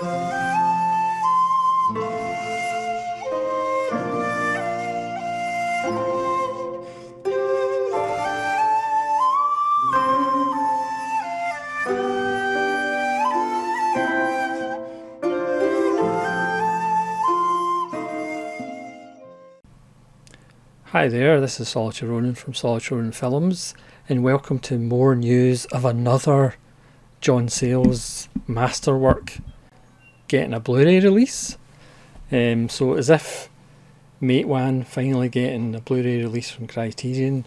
Hi there, this is Solitary Ronin from Solitary Ronin Films, and welcome to more news of another John Sayles masterwork getting a Blu-ray release. So as if Matewan finally getting a Blu-ray release from Criterion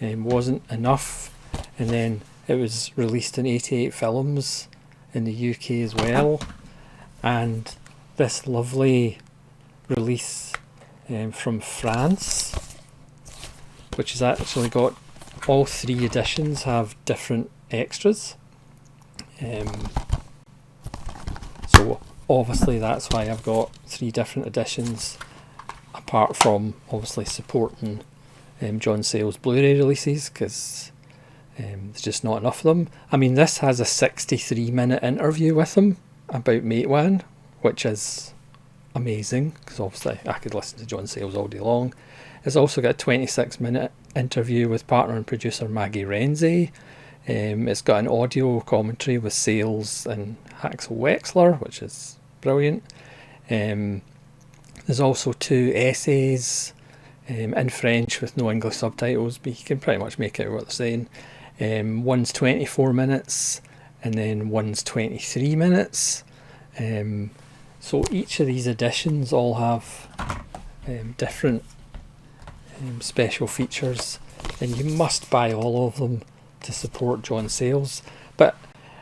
wasn't enough, and then it was released in 88 films in the UK as well, and this lovely release from France, which has actually got all three editions have different extras. So obviously that's why I've got three different editions, apart from obviously supporting John Sayles Blu-ray releases, because there's just not enough of them. I mean, this has a 63-minute interview with him about Matewan, which is amazing, because obviously I could listen to John Sayles all day long. It's also got a 26-minute interview with partner and producer Maggie Renzi. It's got an audio commentary with Sayles and Axel Wexler, which is brilliant. There's also two essays in French with no English subtitles, but you can pretty much make out what they're saying. One's 24 minutes and then one's 23 minutes. So each of these editions all have different special features, and you must buy all of them to support John Sayles. But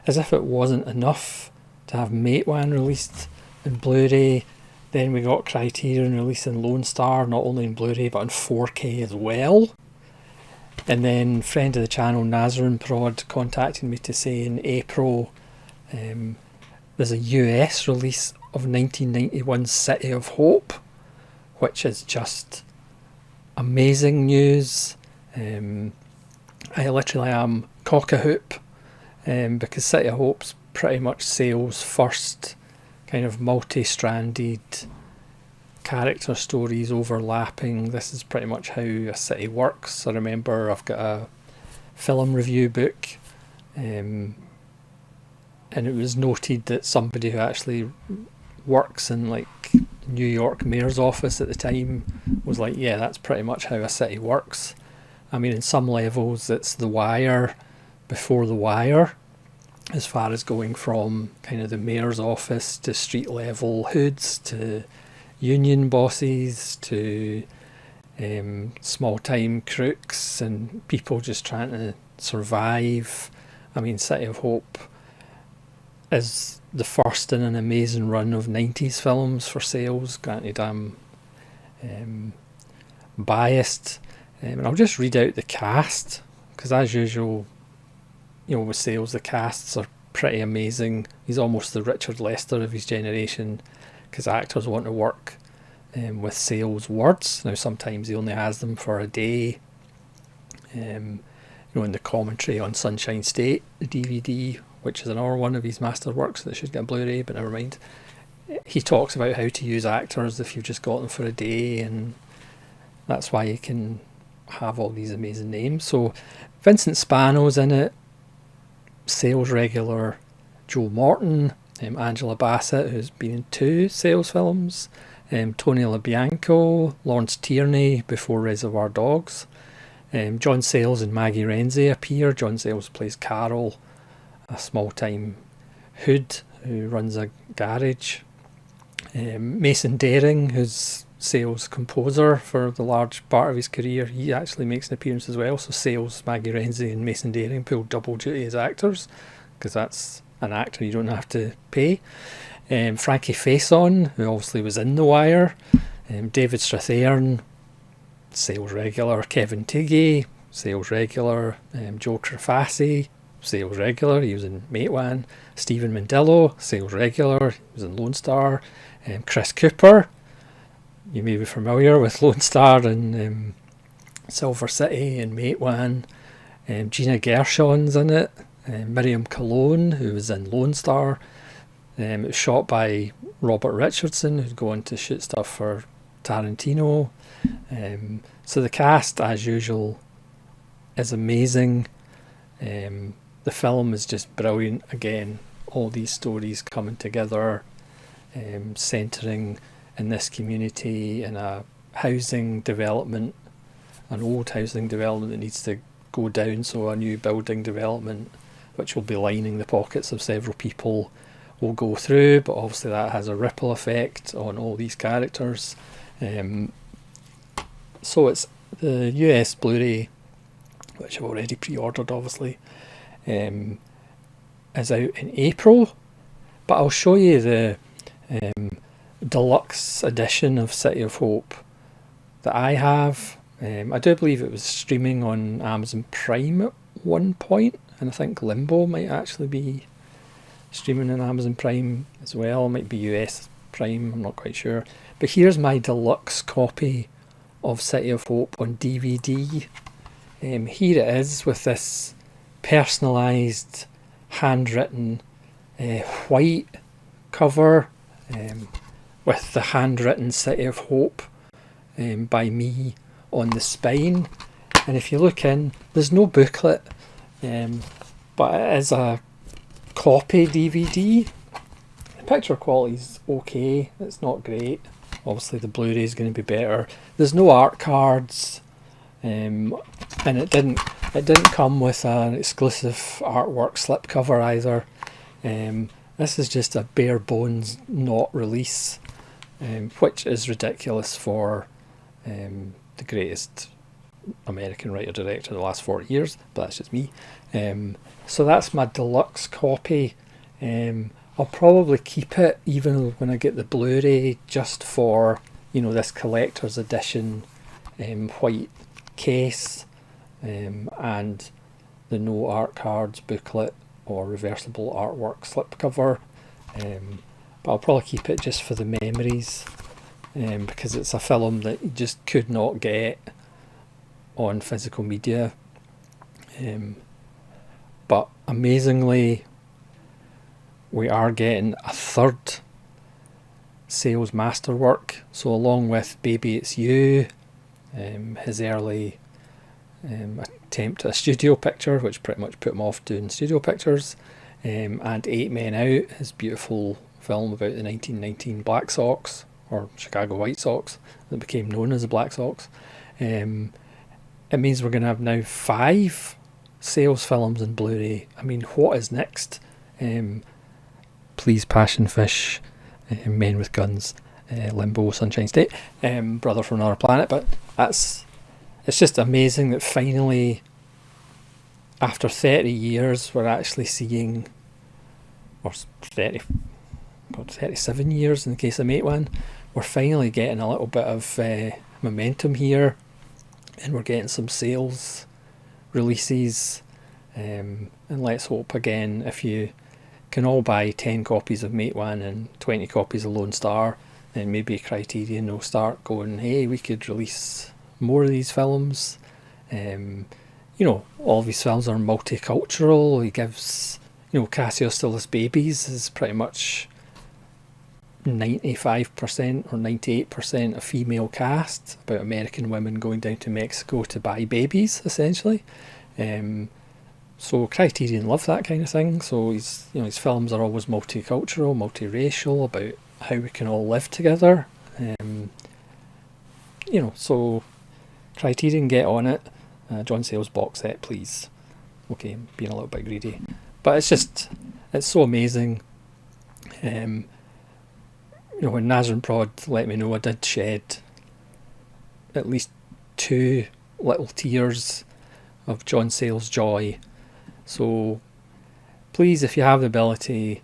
as if it wasn't enough to have Matewan released in Blu-ray, then we got Criterion releasing Lone Star not only in Blu-ray but in 4K as well. And then friend of the channel Nazarene Prod contacted me to say in April there's a US release of 1991's City of Hope, which is just amazing news. I literally am cock-a-hoop, because City of Hope's pretty much Sayles' first kind of multi-stranded character stories overlapping. This is pretty much how a city works. I remember I've got a film review book, and it was noted that somebody who actually works in like New York mayor's office at the time was like, yeah, that's pretty much how a city works. I mean, in some levels it's The Wire before The Wire, as far as going from kind of the mayor's office to street level hoods to union bosses to small time crooks and people just trying to survive. I mean, City of Hope is the first in an amazing run of 90s films for Sayles. Granted, I'm biased, and I'll just read out the cast, because as usual, you know, with Sayles, the casts are pretty amazing. He's almost the Richard Lester of his generation, because actors want to work with Sayles' words. Now sometimes he only has them for a day. You know, in the commentary on Sunshine State, the DVD, which is another one of his masterworks that should get a Blu-ray, but never mind. He talks about how to use actors if you've just got them for a day, and that's why you can have all these amazing names. So Vincent Spano's in it, Sayles regular Joe Morton, Angela Bassett, who's been in 2 Sayles films, Tony LaBianco, Lawrence Tierney before Reservoir Dogs. John Sayles and Maggie Renzi appear. John Sayles plays Carol, a small-time hood who runs a garage. Mason Daring, who's Sayles' composer for the large part of his career, he actually makes an appearance as well. So Sayles, Maggie Renzi and Mason Daring pull double duty as actors, because that's an actor you don't have to pay. Frankie Faison, who obviously was in The Wire. David Strathairn, Sayles regular. Kevin Tiggy, Sayles regular. Joe Crafassi, Sayles regular, he was in Matewan. Stephen Mandillo, Sayles regular, he was in Lone Star. Chris Cooper, you may be familiar with Lone Star and Silver City and Matewan. Gina Gershon's in it. Miriam Colon, who was in Lone Star. It was shot by Robert Richardson, who'd go on to shoot stuff for Tarantino. So the cast, as usual, is amazing. The film is just brilliant. Again, all these stories coming together, centering in this community, in a housing development, an old housing development that needs to go down, so a new building development, which will be lining the pockets of several people, will go through, but obviously that has a ripple effect on all these characters. So it's the US Blu-ray, which I've already pre-ordered obviously, is out in April, but I'll show you the deluxe edition of City of Hope that I have. I do believe it was streaming on Amazon Prime at one point, and I think Limbo might actually be streaming on Amazon Prime as well. It might be US Prime, I'm not quite sure. But here's my deluxe copy of City of Hope on DVD. Here it is with this personalised, handwritten white cover, with the handwritten City of Hope by me on the spine. And if you look in, there's no booklet, but it is a copy DVD. The picture quality is okay, it's not great. Obviously the Blu-ray is going to be better. There's no art cards, and it didn't come with an exclusive artwork slipcover either. This is just a bare bones not release, which is ridiculous for the greatest American writer-director of the last 40 years, but that's just me. So that's my deluxe copy. I'll probably keep it even when I get the Blu-ray, just for, you know, this collector's edition white case, and the no art cards booklet or reversible artwork slipcover. But I'll probably keep it just for the memories, because it's a film that you just could not get on physical media. But amazingly, we are getting a third Sayles masterwork. So along with Baby It's You, his early attempt at a studio picture, which pretty much put him off doing studio pictures, and 8 Men Out, his beautiful film about the 1919 Black Sox, or Chicago White Sox, that became known as the Black Sox. It means we're going to have now 5 Sayles films in Blu-ray. I mean, what is next? Please, Passion Fish, Men with Guns, Limbo, Sunshine State, Brother from Another Planet. But it's just amazing that finally, after 30 years, we're actually seeing, or 37 years in the case of Mate One, we're finally getting a little bit of momentum here, and we're getting some Sayles releases. And let's hope, again, if you can all buy 10 copies of Mate One and 20 copies of Lone Star, then maybe Criterion will start going, hey, we could release more of these films. You know, all these films are multicultural. He gives, you know, Cassio Still Has Babies is pretty much 95% or 98% a female cast, about American women going down to Mexico to buy babies, essentially. So Criterion love that kind of thing. So his films are always multicultural, multiracial, about how we can all live together. So Criterion, get on it. John Sayles box set, please. Okay, I'm being a little bit greedy, but it's so amazing. When Nazarene Prod let me know, I did shed at least 2 little tears of John Sayles joy. So please, if you have the ability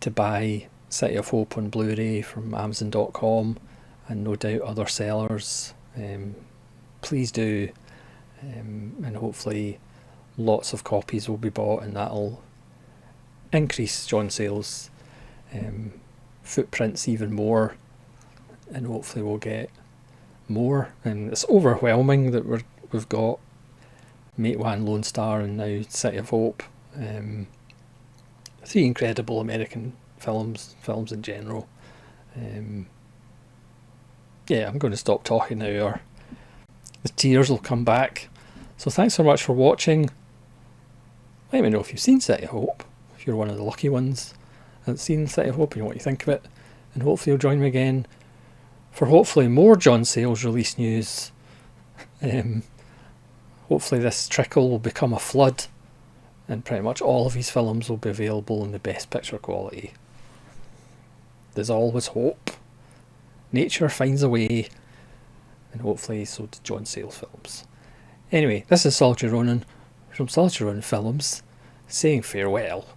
to buy City of Hope on Blu-ray from Amazon.com, and no doubt other sellers, please do, and hopefully lots of copies will be bought, and that'll increase John Sayles' footprints even more, and hopefully we'll get more. And it's overwhelming that we've got Mate One, Lone Star, and now City of Hope. 3 incredible American films in general. Yeah, I'm going to stop talking now, or the tears will come back. So thanks so much for watching. Let me know if you've seen City of Hope, if you're one of the lucky ones that's seen City of Hope and what you think of it. And hopefully you'll join me again for hopefully more John Sayles release news. Hopefully this trickle will become a flood and pretty much all of his films will be available in the best picture quality. There's always hope. Nature finds a way, and hopefully so do John Sayles films. Anyway, this is Solitary Ronin from Solitary Ronin Films saying farewell.